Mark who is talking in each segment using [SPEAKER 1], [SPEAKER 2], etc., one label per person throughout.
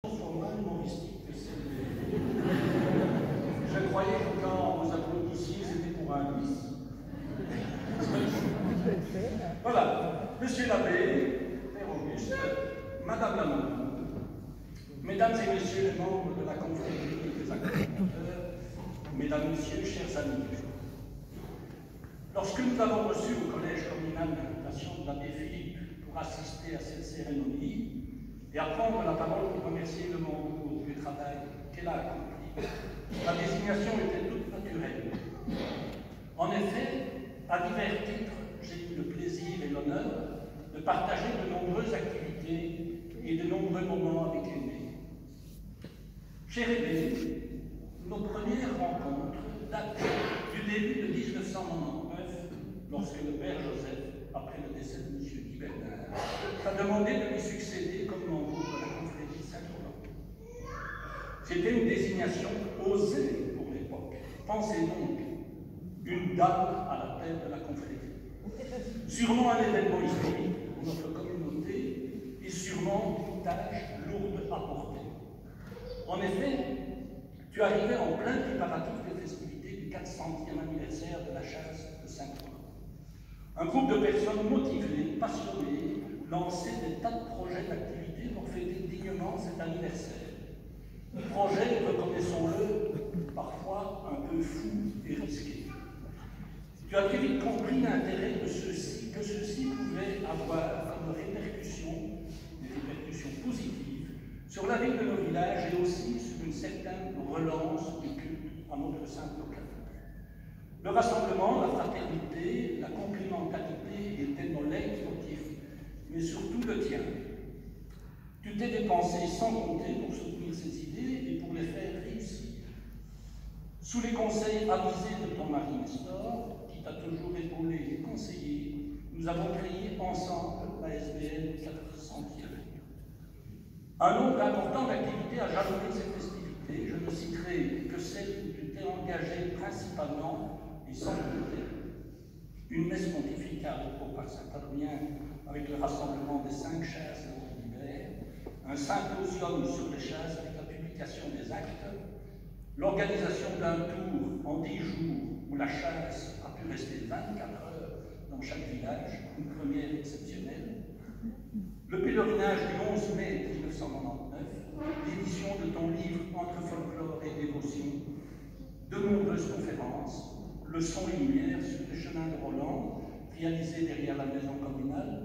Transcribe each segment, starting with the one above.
[SPEAKER 1] sont moins humoristiques que celles. Je croyais que quand vous applaudissiez, c'était pour un bis. Voilà, Monsieur l'abbé, Père Auguste, Madame la Monde, Mesdames et Messieurs les membres de la confrérie des accompagnateurs, Mesdames, Messieurs, chers amis, lorsque nous avons reçu au collège communal l'invitation de l'abbé Philippe pour assister à cette cérémonie et à prendre la parole pour remercier le monde du travail qu'elle a accompli, la désignation était toute naturelle. En effet, à divers titres, j'ai eu le plaisir et l'honneur de partager de nombreuses activités et de nombreux moments avec l'aîné. J'ai rêvé, nos premières rencontres datent du début de 1999, lorsque le père Joseph, après le décès de M. Guy Bernard, a demandé de lui succéder comme membre de la confrérie Saint-Roland. C'était une désignation osée pour l'époque. Pensez donc, une dame à la tête de la confrérie. Sûrement un événement historique pour notre communauté et sûrement une tâche lourde à porter. En effet, tu arrivais en plein préparatif des festivités du 400e anniversaire de la chasse de Saint-Roland. Un groupe de personnes motivées, passionnées, lançait des tas de projets d'activités pour fêter dignement cet anniversaire. Projets, reconnaissons-le, parfois un peu fous et risqués. Tu as très vite compris l'intérêt de ceux-ci, que ceux-ci pouvaient avoir comme répercussions, des répercussions positives, sur la vie de nos villages et aussi sur une certaine relance du culte à notre saint local. Le rassemblement, la fraternité, la complémentarité étaient nos leitmotifs, mais surtout le tien. Tu t'es dépensé sans compter pour soutenir ces idées et pour les faire réussir. Sous les conseils avisés de ton mari Nestor, qui t'a toujours épaulé et conseillé, nous avons créé ensemble la SBL 400e. Un nombre important d'activités a jalonné ces festivités. Je ne citerai que celles où tu t'es engagé principalement et sans compter. Une messe pontificale au parc Saint-Adrien avec le rassemblement des 5 chasses d'hiver, un symposium sur les chasses avec la publication des actes, l'organisation d'un tour en 10 jours où la chasse a pu rester 24 heures dans chaque village, une première exceptionnelle, le pèlerinage du 11 mai 1999, l'édition de ton livre Entre folklore et dévotion, de nombreuses conférences, leçons et lumières sur les chemins de Roland, réalisés derrière la maison communale,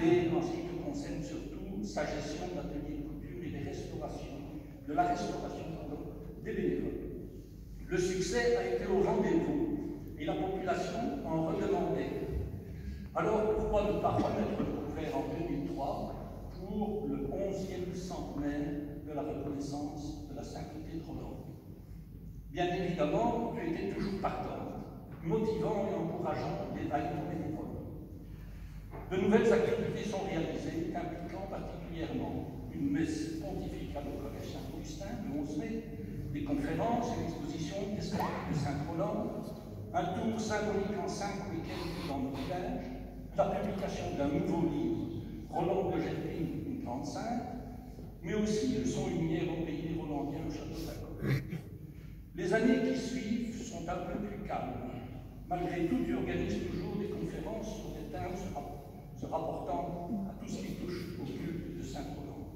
[SPEAKER 1] et en ce qui te concerne surtout, sa gestion d'ateliers de couture et de la restauration des bénévoles. Le succès a été au rendez-vous et la population en redemandait. Alors pourquoi ne pas remettre le couvert en 2003 pour le 11e centenaire de la reconnaissance de la sainteté de Roland? Bien évidemment, tu étais toujours partante, motivant et encourageant les vaillants bénévoles. De nouvelles activités sont réalisées, impliquant particulièrement une messe pontificale au collège Saint-Augustin le 11 mai, des conférences, une exposition historique de Saint-Roland, un tour symbolique en 5 week-ends dans nos villages, la publication d'un nouveau livre, Roland de Gerpine, une grande sainte, mais aussi leçons lumière au pays des Rolandiens au château d'Accord. Les années qui suivent sont un peu plus calmes. Malgré tout, tu organises toujours des conférences sur des thèmes se rapportant à tout ce qui touche au culte de Saint-Roland.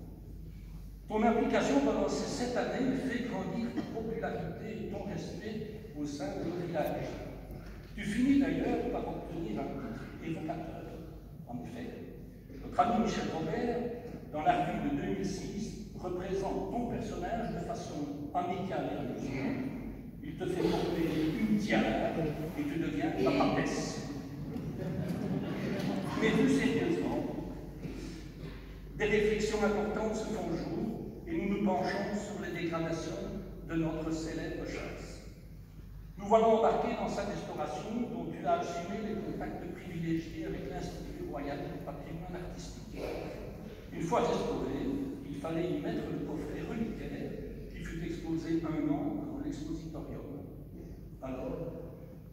[SPEAKER 1] Ton implication pendant ces 7 années fait grandir ta popularité et ton respect au sein de nos villages. Tu finis d'ailleurs par obtenir un titre évocateur. En effet, notre ami Michel Robert, dans la revue de 2006, représente ton personnage de façon amicale et amusante. Il te fait porter une tiare et tu deviens la papesse. Mais plus sérieusement, des réflexions importantes se font jour et nous nous penchons sur les dégradations de notre célèbre chasse. Nous voilà embarqués dans sa restauration dont tu as assumé les contacts privilégiés avec l'Institut royal du patrimoine artistique. Une fois restauré, il fallait y mettre le coffret reliquaire qui fut exposé un an dans l'expositorium. Alors,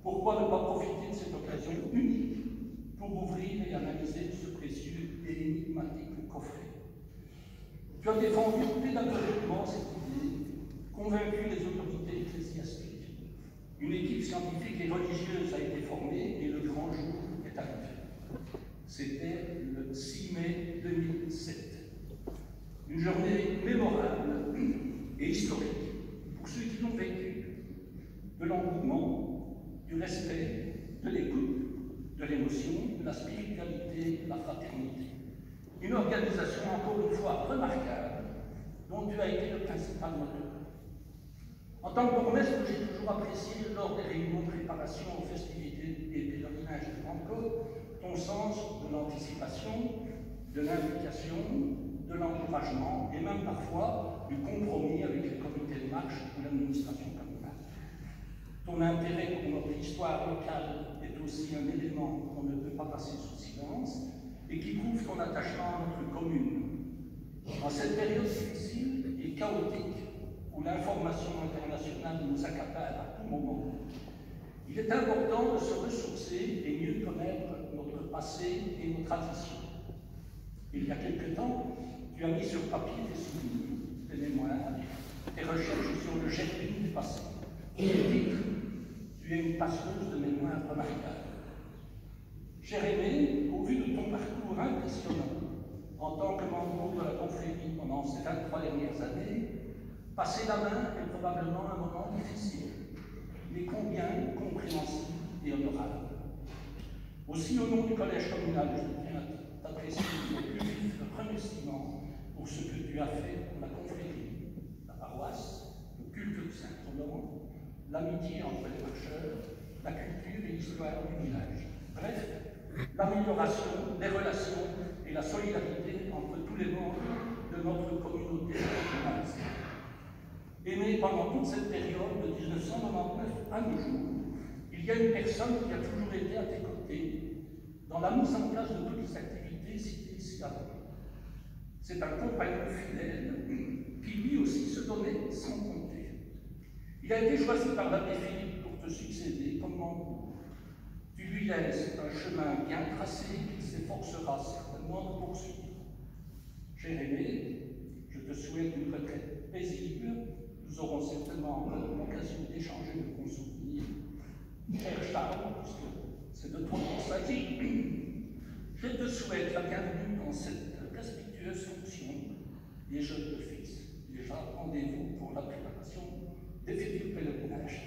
[SPEAKER 1] pourquoi ne pas profiter de cette occasion unique pour ouvrir et analyser ce précieux et énigmatique coffret? Tu Tu as défendu pédagogiquement cette idée, convaincu les autorités ecclésiastiques. Une équipe scientifique et religieuse a été formée et le grand jour est arrivé. C'était le 6 mai 2007. Une journée mémorable et historique pour ceux qui l'ont vécu. De l'engouement, du respect, de l'écoute, de l'émotion, de la spiritualité, de la fraternité. Une organisation encore une fois remarquable, dont tu as été le principal moteur. En tant que bourgmestre, j'ai toujours apprécié lors des réunions de préparation aux festivités et pèlerinages de Pentecôte ton sens de l'anticipation, de l'implication, de l'encouragement et même parfois du compromis avec les comités de marche ou l'administration communale. Ton intérêt pour notre histoire locale est aussi un élément qu'on ne peut pas passer sous silence et qui prouve ton attachement à notre commune. En cette période difficile et chaotique où l'information internationale nous accapare à tout moment, il est important de se ressourcer et mieux connaître notre passé et nos traditions. Il y a quelque temps, tu as mis sur papier tes souvenirs, tes mémoires, tes recherches sur le germe du passé. Et le titre, tu es une passeuse de mémoire remarquable. Cher Aimé, au vu de ton parcours impressionnant, en tant que membre de la confrérie pendant ces 23 dernières années, passer la main est probablement un moment difficile, mais combien compréhensible et honorable. Aussi, au nom du collège communal, je tiens à t'adresser le plus vif remerciement pour ce que tu as fait pour la confrérie, la paroisse, le culte de Saint-Honorant, l'amitié entre les marcheurs, la culture et l'histoire du village. Bref, l'amélioration des relations et la solidarité entre tous les membres de notre communauté communale. Aimé, pendant toute cette période de 1999 à nos jours, il y a une personne qui a toujours été à tes côtés dans la mise en place de toutes les activités citées ici avant. C'est un compagnon fidèle qui lui aussi se donnait sans compter. Il a été choisi par l'abbé Philippe pour te succéder comme membre. Tu lui laisses un chemin bien tracé qu'il s'efforcera certainement de poursuivre. Cher Aimé, je te souhaite une retraite paisible. Nous aurons certainement encore l'occasion d'échanger de bons souvenirs. Cher Charles, puisque c'est de toi qu'il s'agit, je te souhaite la bienvenue dans cette respectueuse fonction et je te fixe déjà rendez-vous pour la préparation des futurs pèlerinages.